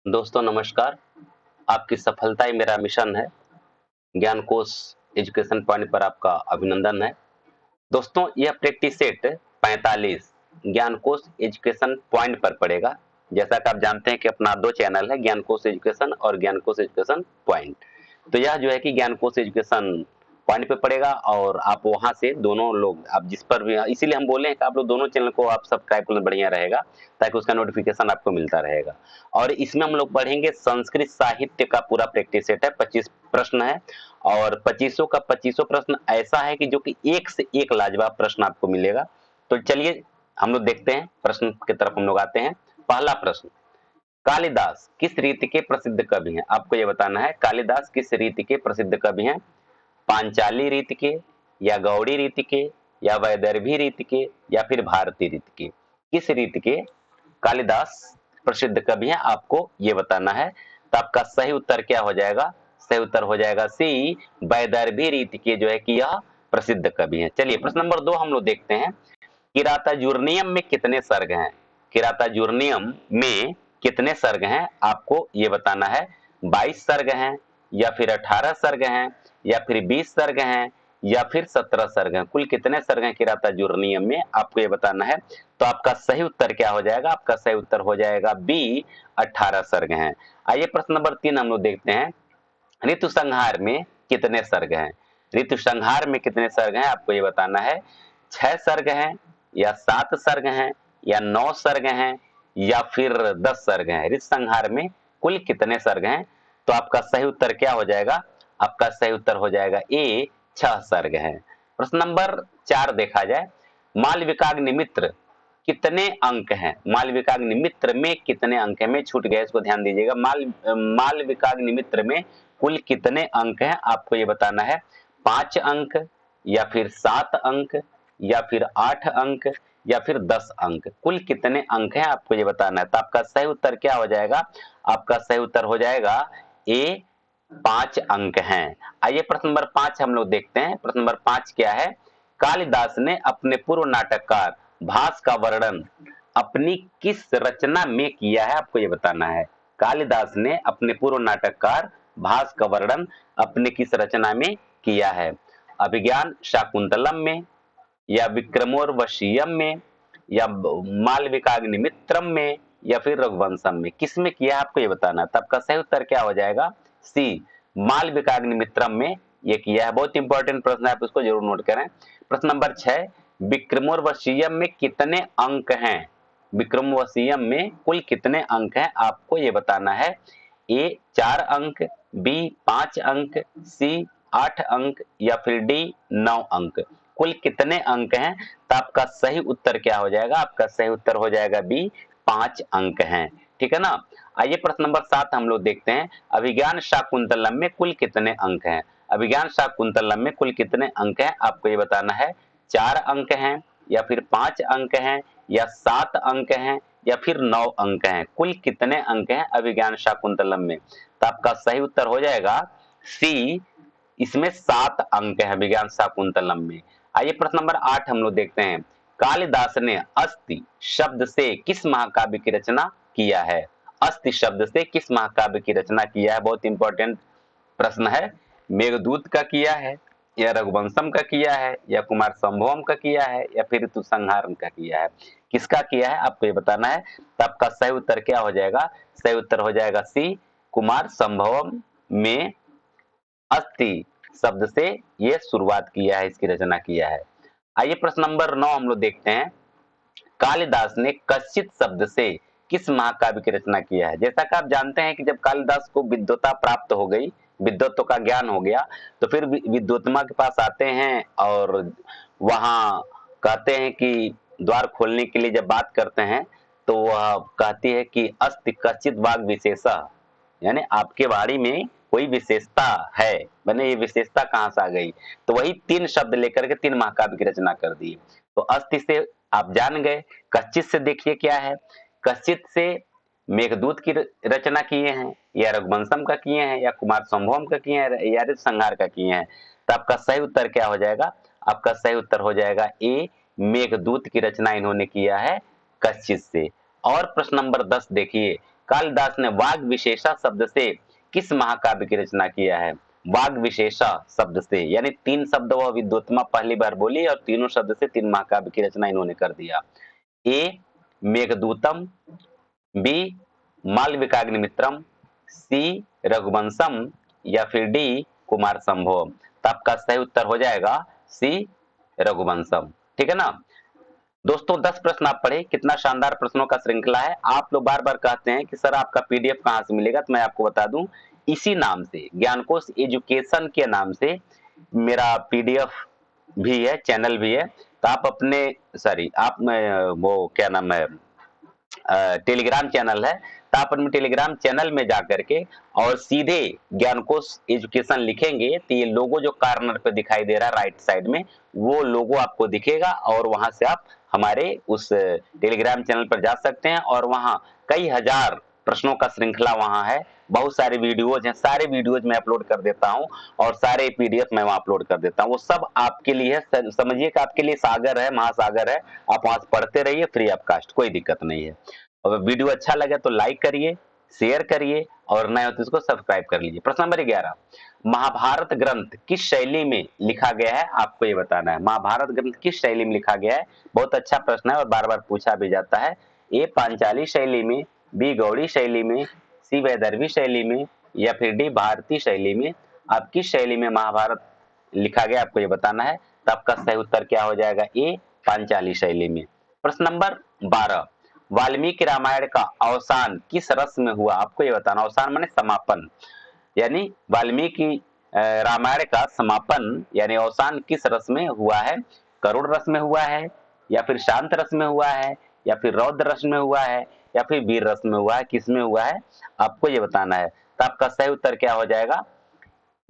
दोस्तों नमस्कार। आपकी सफलता ही मेरा मिशन है। ज्ञान कोश एजुकेशन पॉइंट पर आपका अभिनंदन है। दोस्तों यह प्रैक्टिस सेट 45 ज्ञान कोश एजुकेशन पॉइंट पर पड़ेगा। जैसा कि आप जानते हैं कि अपना दो चैनल है, ज्ञान कोश एजुकेशन और ज्ञान कोश एजुकेशन पॉइंट। तो यह जो है कि ज्ञान कोश एजुकेशन पॉइंट पे पड़ेगा और आप वहां से दोनों लोग आप जिस पर भी, इसीलिए हम बोले हैं कि आप लोग दोनों चैनल को आप सब्सक्राइब करें, बढ़िया रहेगा ताकि उसका नोटिफिकेशन आपको मिलता रहेगा। और इसमें हम लोग पढ़ेंगे संस्कृत साहित्य का पूरा प्रैक्टिस सेट है। 25 प्रश्न है और 25 का 25 प्रश्न ऐसा है कि जो कि एक से एक लाजवाब प्रश्न आपको मिलेगा। तो चलिए हम लोग देखते हैं, प्रश्न की तरफ हम लोग आते हैं। पहला प्रश्न, कालिदास किस रीति के प्रसिद्ध कवि हैं? आपको यह बताना है कालिदास किस रीति के प्रसिद्ध कवि हैं। पांचाली रीति के, या गौड़ी रीति के, या वैदर्भी रीति के, या फिर भारतीय रीति के? किस रीति के कालिदास प्रसिद्ध कवि हैं, आपको ये बताना है। तो आपका सही उत्तर क्या हो जाएगा? सही उत्तर हो जाएगा सी, वैदर्भी रीति के जो है कि यह प्रसिद्ध कवि हैं। चलिए प्रश्न नंबर 2 हम लोग देखते हैं। किरातार्जुनीयम में कितने सर्ग हैं? किरातार्जुनीयम में कितने सर्ग हैं, आपको ये बताना है। 22 सर्ग हैं, या फिर 18 सर्ग हैं, या फिर 20 सर्ग हैं, या फिर 17 सर्ग हैं? कुल कितने सर्ग हैं किरातार्जुनीयम में, आपको ये बताना है। तो आपका सही उत्तर क्या हो जाएगा? आपका सही उत्तर हो जाएगा बी, 18 सर्ग हैं। आइए प्रश्न नंबर 3 हम लोग देखते हैं। ऋतु संहार में कितने सर्ग हैं? ऋतु संहार में कितने सर्ग हैं, आपको ये बताना है। 6 सर्ग हैं, या 7 सर्ग हैं, या 9 सर्ग हैं, या फिर 10 सर्ग हैं? ऋतु संहार में कुल कितने सर्ग हैं? तो आपका सही उत्तर क्या हो जाएगा? आपका सही उत्तर हो जाएगा ए, 6 सर्ग हैं। प्रश्न नंबर 4 देखा जाए। मालविकाग्नि मित्र कितने अंक हैं? मालविकाग्नि मित्र में कितने अंक हैं? मैं छूट गया, इसको ध्यान दीजिएगा। मालविकाग्नि मित्र में कुल कितने अंक हैं, आपको ये बताना है। 5 अंक, या फिर 7 अंक, या फिर 8 अंक, या फिर 10 अंक? कुल कितने अंक हैं, आपको ये बताना है। तो आपका सही उत्तर क्या हो जाएगा? आपका सही उत्तर हो जाएगा ए, 5 अंक हैं। आइए प्रश्न नंबर 5 हम लोग देखते हैं। प्रश्न नंबर 5 क्या है? कालिदास ने अपने पूर्व नाटककार भास का वर्णन अपनी किस रचना में किया है, आपको ये बताना है। कालिदास ने अपने पूर्व नाटककार भास का वर्णन अपने किस रचना में किया है? अभिज्ञान शाकुंतलम में, या विक्रमोर्वशीयम में, या मालविकाग्निमित्रम में, या फिर रघुवंशम में? किसमें किया है, आपको ये बताना है। तब का सही उत्तर क्या हो जाएगा? सी, मालविकाग्निमित्रम में ये किया है। बहुत इंपॉर्टेंट प्रश्न है, आप इसको जरूर नोट करें। प्रश्न नंबर 6, विक्रमोर्वशीयम में कितने अंक हैं? विक्रमोर्वशीयम में कुल कितने अंक हैं, आपको ये बताना है। ए, 4 अंक, बी, 5 अंक, सी, 8 अंक, या फिर डी, 9 अंक? कुल कितने अंक हैं? तो आपका सही उत्तर क्या हो जाएगा? आपका सही उत्तर हो जाएगा बी, 5 अंक हैं। ठीक है ना। आइए प्रश्न नंबर 7 हम लोग देखते हैं। अभिज्ञान शाकुंतलम में कुल कितने अंक हैं? अभिज्ञान शाकुंतलम में कुल कितने अंक हैं, आपको ये बताना है। 4 अंक हैं, या फिर 5 अंक हैं, या 7 अंक हैं, या फिर 9 अंक हैं? कुल कितने अंक हैं अभिज्ञान शाकुंतलम में? तो आपका सही उत्तर हो जाएगा सी, इसमें 7 अंक है अभिज्ञान शाकुंतलम में। आइए प्रश्न नंबर 8 हम लोग देखते हैं। कालिदास ने अस्ति शब्द से किस महाकाव्य की रचना किया है? अस्ति शब्द से किस महाकाव्य की रचना किया है? बहुत इंपॉर्टेंट प्रश्न है। मेघदूत का किया है, या रघुवंशम का किया है, या कुमार संभवम का किया है, या फिर ऋतु संहार का किया है? किसका किया है, आपको ये बताना है। तो आपका सही उत्तर क्या हो जाएगा? सही उत्तर हो जाएगा सी, कुमार संभवम में अस्ति शब्द से ये शुरुआत किया है, इसकी रचना किया है। आइए प्रश्न नंबर 9 हम लोग देखते हैं। कालिदास ने कश्चित शब्द से किस महाकाव्य की रचना किया है? जैसा कि आप जानते हैं कि जब कालिदास को विद्वता प्राप्त हो गई, विद्वत्व का ज्ञान हो गया, तो फिर विद्वत्मा के पास आते हैं और वहां कहते हैं कि द्वार खोलने के लिए जब बात करते हैं, तो वह कहती है कि अस्ति कश्चित वाग विशेषः, यानी आपके वाणी में कोई विशेषता है। मैंने ये विशेषता कहां से आ गई? तो वही 3 शब्द लेकर के 3 महाकाव्य की रचना कर दी। तो अस्ति से आप जान गए। कश्चित से देखिए क्या है। कश्चित से मेघदूत की रचना किए हैं, या रघुवंशम का किए हैं, या कुमार संभवम का किए हैं, या ऋतु संहार का किए हैं? तो आपका सही उत्तर क्या हो जाएगा? आपका सही उत्तर हो जाएगा ए, मेघदूत की रचना इन्होंने किया है कश्चित से। और प्रश्न नंबर 10 देखिए। कालिदास ने वाग विशेषा शब्द से किस महाकाव्य की रचना किया है? वाग विशेषा शब्द से, यानी 3 शब्द वह विद्वत्मा पहली बार बोली और तीनों शब्द से 3 महाकाव्य की रचना इन्होंने कर दिया। ए मेघदूतम, बी मालविकाग्निमित्रम, सी रघुवंशम, या फिर डी कुमार संभवम। तो आपका सही उत्तर हो जाएगा सी रघुवंशम। ठीक है ना दोस्तों, 10 प्रश्न आप पढ़े, कितना शानदार प्रश्नों का श्रृंखला है। आप लोग बार बार कहते हैं कि सर आपका पीडीएफ कहां से मिलेगा, तो मैं आपको बता दूं, इसी नाम से ज्ञानकोश एजुकेशन के नाम से मेरा पीडीएफ भी है, चैनल भी है। तो आप अपने सॉरी आप वो क्या नाम है, टेलीग्राम चैनल है, तो आप अपने टेलीग्राम चैनल में जाकर के और सीधे ज्ञानकोश एजुकेशन लिखेंगे तो ये लोगो जो कॉर्नर पे दिखाई दे रहा है राइट साइड में, वो लोगो आपको दिखेगा और वहां से आप हमारे उस टेलीग्राम चैनल पर जा सकते हैं और वहां कई हजार प्रश्नों का श्रृंखला वहां है, बहुत सारे वीडियोज हैं, सारे वीडियोज मैं अपलोड कर देता हूं और सारे पीडीएफ मैं वहां अपलोड कर देता हूं। वो सब आपके लिए है, समझिए कि आपके लिए सागर है, महासागर है, आप वहां से पढ़ते रहिए फ्री ऑफ कास्ट, कोई दिक्कत नहीं है। अगर वीडियो अच्छा लगे तो लाइक करिए, शेयर करिए और नए हो तो इसको सब्सक्राइब कर लीजिए। प्रश्न नंबर 11, महाभारत ग्रंथ किस शैली में लिखा गया है? आपको ये बताना है महाभारत ग्रंथ किस शैली में लिखा गया है। बहुत अच्छा प्रश्न है और बार बार पूछा भी जाता है। ए पांचाली शैली में, बी गौड़ी शैली में, सी वैदर्भी शैली में, या फिर डी भारतीय शैली में। आप किस शैली में महाभारत लिखा गया आपको ये बताना है। तो आपका सही उत्तर क्या हो जाएगा? ए पांचाली शैली में। प्रश्न नंबर 12, वाल्मीकि रामायण का अवसान किस रस में हुआ? आपको ये बताना, अवसान माने समापन, यानी वाल्मीकि रामायण का समापन यानी अवसान किस रस में हुआ है? करुण रस में हुआ है, या फिर शांत रस में हुआ है, या फिर रौद्र रस में हुआ है, या फिर वीर रस में हुआ है, किस में हुआ है आपको ये बताना है। तो आपका सही उत्तर क्या हो जाएगा?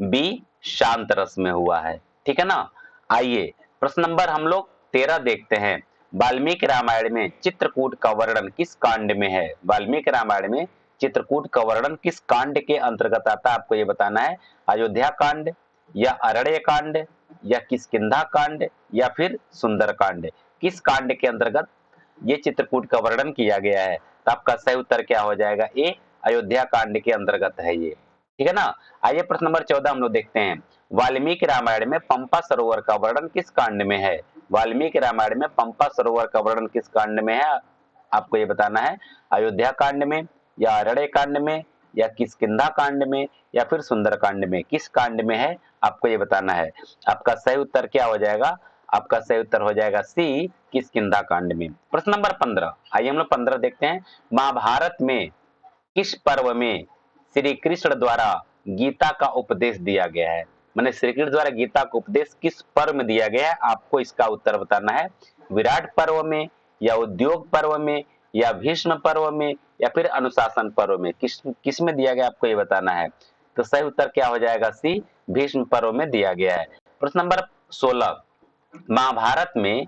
बी शांत रस में हुआ है। ठीक है ना। आइए प्रश्न नंबर हम लोग 13 देखते हैं। वाल्मीकि रामायण में चित्रकूट का वर्णन किस कांड में है? वाल्मीकि रामायण में चित्रकूट का वर्णन किस कांड के अंतर्गत आता है आपको ये बताना है। अयोध्या कांड, या अरण्य कांड, या किष्किंधा कांड, या फिर सुंदर कांड, किस कांड के अंतर्गत ये चित्रकूट का वर्णन किया गया है? तो आपका सही उत्तर क्या हो जाएगा? ए अयोध्या कांड के अंतर्गत है ये। ठीक है ना। आइए प्रश्न नंबर 14 हम लोग देखते हैं। वाल्मीकि रामायण में पंपा सरोवर का वर्णन किस कांड में है? वाल्मीकि रामायण में पंपा सरोवर का वर्णन किस कांड में है आपको ये बताना है। अयोध्या कांड में, या अरण्य कांड में, या किष्किंधा कांड में, या फिर सुंदर कांड में, किस कांड में है आपको ये बताना है। आपका सही उत्तर क्या हो जाएगा? आपका सही उत्तर हो जाएगा सी किष्किंधा कांड में। प्रश्न नंबर 15, आइए हम लोग 15 देखते हैं। महाभारत में किस पर्व में श्री कृष्ण द्वारा गीता का उपदेश दिया गया है? मैंने श्री कृष्ण द्वारा गीता का उपदेश किस पर्व में दिया गया है आपको इसका उत्तर बताना है। विराट पर्व में, या उद्योग पर्व में, या भीष्म पर्व में, या फिर अनुशासन पर्व में, किस में दिया गया आपको ये बताना है। तो सही उत्तर क्या हो जाएगा? सी भीष्म पर्व में दिया गया है। प्रश्न नंबर 16, महाभारत में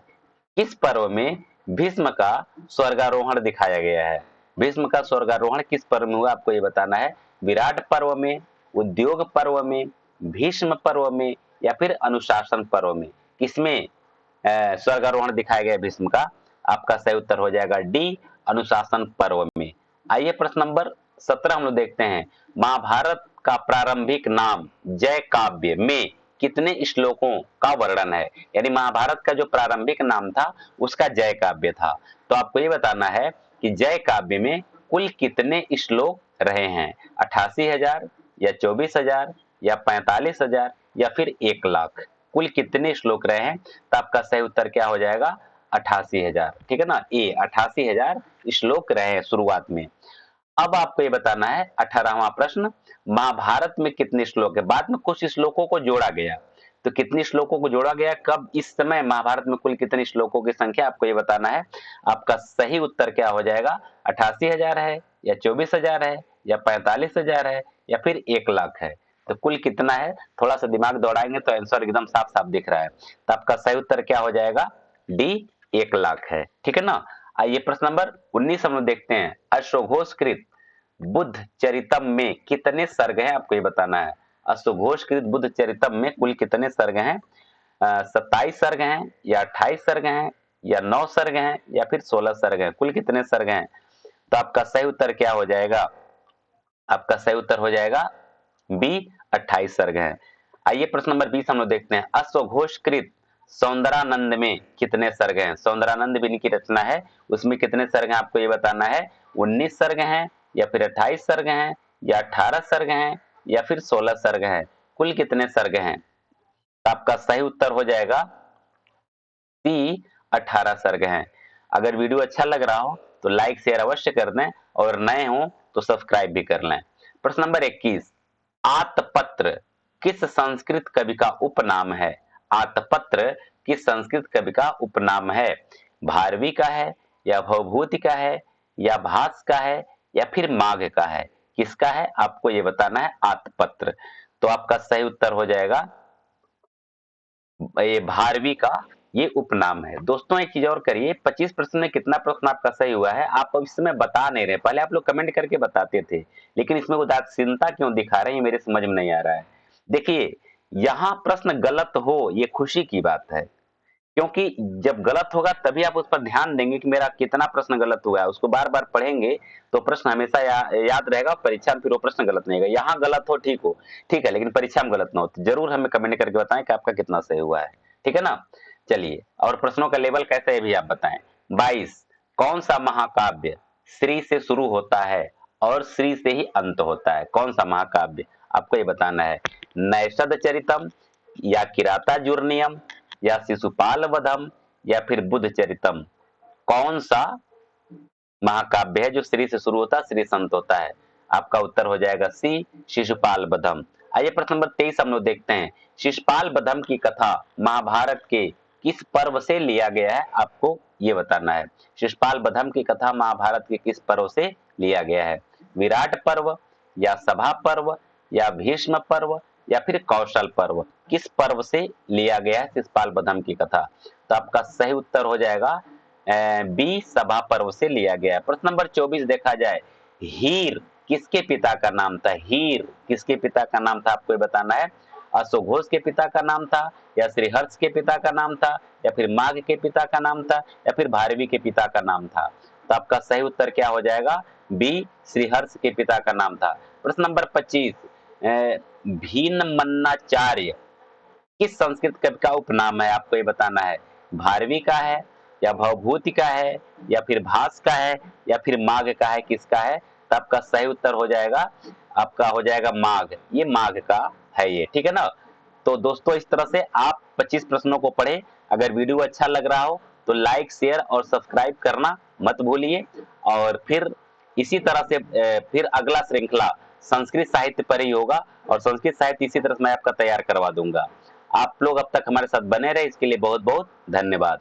किस पर्व में भीष्म का स्वर्गारोहण दिखाया गया है? भीष्म का स्वर्गारोहण किस पर्व में हुआ आपको ये बताना है। विराट पर्व में, उद्योग पर्व में, भीष्म पर्व में, या फिर अनुशासन पर्व में, किसमें स्वर्गारोहण दिखाया गया भीष्म का? आपका सही उत्तर हो जाएगा डी अनुशासन पर्व में। आइए प्रश्न नंबर 17 हम लोग देखते हैं। महाभारत का प्रारंभिक नाम जय काव्य में कितने श्लोकों का वर्णन है? यानी महाभारत का जो प्रारंभिक नाम था उसका जय काव्य था। तो आपको ये बताना है कि जय काव्य में कुल कितने श्लोक रहे हैं? 88,000, या 24,000, या 45,000, या फिर 1,00,000, कुल कितने श्लोक रहे हैं? तो आपका सही उत्तर क्या हो जाएगा? 88,000। ठीक है ना। ए 88,000 श्लोक रहे हैं शुरुआत में। अब आपको ये बताना है 18वां प्रश्न, महाभारत में कितने श्लोक है? बाद में कुछ श्लोकों को जोड़ा गया, तो कितने श्लोकों को जोड़ा गया, कब, इस समय महाभारत में कुल कितने श्लोकों की संख्या आपको ये बताना है। आपका सही उत्तर क्या हो जाएगा? 88,000 है, या 24,000 है, या 45,000 है, या फिर 1,00,000 है। तो कुल कितना है? थोड़ा सा दिमाग दौड़ाएंगे तो आंसर एकदम साफ साफ दिख रहा है। तो आपका सही उत्तर क्या हो जाएगा? डी 1,00,000 है। ठीक है ना। आइए प्रश्न नंबर 19 हम लोग देखते हैं। अश्वघोषकृत बुद्ध चरितम में कितने सर्ग हैं आपको ये बताना है। अश्वघोषकृत बुद्ध चरितम में कुल कितने सर्ग हैं? 27 सर्ग हैं, या 28 सर्ग हैं, या 9 सर्ग हैं, या फिर 16 सर्ग हैं, कुल कितने सर्ग हैं? तो आपका सही उत्तर क्या हो जाएगा? आपका सही उत्तर हो जाएगा बी, 28 सर्ग हैं। आइए प्रश्न नंबर 20 हम लोग देखते हैं। अश्वघोषकृत सौंदरानंद में कितने सर्ग हैं? सौंदरानंद भी इनकी रचना है, उसमें कितने सर्ग हैं आपको ये बताना है। 19 सर्ग हैं या फिर 28 सर्ग हैं या 18 सर्ग हैं या फिर 16 सर्ग हैं, कुल कितने सर्ग हैं? तो आपका सही उत्तर हो जाएगा सी, 18 सर्ग हैं। अगर वीडियो अच्छा लग रहा हो तो लाइक शेयर अवश्य कर दें और नए हो तो सब्सक्राइब भी कर लें। प्रश्न नंबर 21, आतपत्र किस संस्कृत कवि का उपनाम है? आतपत्र किस संस्कृत कवि का उपनाम है? भारवी का है या भवभूति का है या भास का है या फिर माघ का है? किसका है आपको ये बताना है, आतपत्र। तो आपका सही उत्तर हो जाएगा ये भारवी का ये उपनाम है। दोस्तों एक चीज और करिए, 25 प्रश्न में कितना प्रश्न आपका सही हुआ है आप अब इस समय बता नहीं रहे। पहले आप लोग कमेंट करके बताते थे, लेकिन इसमें उदासीनता क्यों दिखा रहे हैं मेरे समझ में नहीं आ रहा है। देखिए, यहाँ प्रश्न गलत हो ये खुशी की बात है, क्योंकि जब गलत होगा तभी आप उस पर ध्यान देंगे कि मेरा कितना प्रश्न गलत हुआ है। उसको बार बार पढ़ेंगे तो प्रश्न हमेशा याद रहेगा, परीक्षा में फिर वो प्रश्न गलत नहीं होगा। यहाँ गलत हो ठीक हो, ठीक है, लेकिन परीक्षा में गलत ना हो। तो जरूर हमें कमेंट करके बताएं कि आपका कितना सही हुआ है, ठीक है ना। चलिए, और प्रश्नों का लेवल कैसा है भी आप बताएं। 22, कौन सा महाकाव्य श्री से शुरू होता है और श्री से ही अंत होता है? कौन सा महाकाव्य आपको ये बताना है। नैषध चरितम या किरातार्जुनीयम या शिशुपाल वधम या फिर बुद्ध चरितम? कौन सा महाकाव्य है जो श्री से शुरू होता है श्री से अंत होता है? आपका उत्तर हो जाएगा सी, शिशुपाल वधम। आइए प्रश्न नंबर 23 हम लोग देखते हैं। शिशुपाल वधम की कथा महाभारत के किस पर्व से लिया गया है आपको ये बताना है। शिशुपाल वधम की कथा महाभारत के किस पर्व से लिया गया है? विराट पर्व या सभा पर्व या भीष्म पर्व या फिर कौशल पर्व? किस पर्व से लिया गया है शिशुपाल वधम की कथा? तो आपका सही उत्तर हो जाएगा बी, सभा पर्व से लिया गया है। प्रश्न नंबर 24 देखा जाए। हीर किसके पिता का नाम था? हीर किसके पिता का नाम था आपको ये बताना है। अश्वघोष के पिता का नाम था या श्रीहर्ष के पिता का नाम था या फिर माघ के पिता का नाम था या फिर भारवी के पिता का नाम था? तो आपका सही उत्तर क्या हो जाएगा? बी, श्रीहर्ष के पिता का नाम था। प्रश्न नंबर 25, भीनमन्नाचार्य किस संस्कृत कवि का उपनाम है आपको ये बताना है। भारवी का है या भवभूति का है या फिर भास का है या फिर माघ का है, किसका है? तो आपका सही उत्तर हो जाएगा, आपका हो जाएगा माघ। ये माघ का है ये, ठीक है ना। तो दोस्तों इस तरह से आप 25 प्रश्नों को पढ़े। अगर वीडियो अच्छा लग रहा हो तो लाइक शेयर और सब्सक्राइब करना मत भूलिए। और फिर इसी तरह से फिर अगला श्रृंखला संस्कृत साहित्य पर ही होगा और संस्कृत साहित्य इसी तरह से मैं आपका तैयार करवा दूंगा। आप लोग अब तक हमारे साथ बने रहे इसके लिए बहुत बहुत धन्यवाद।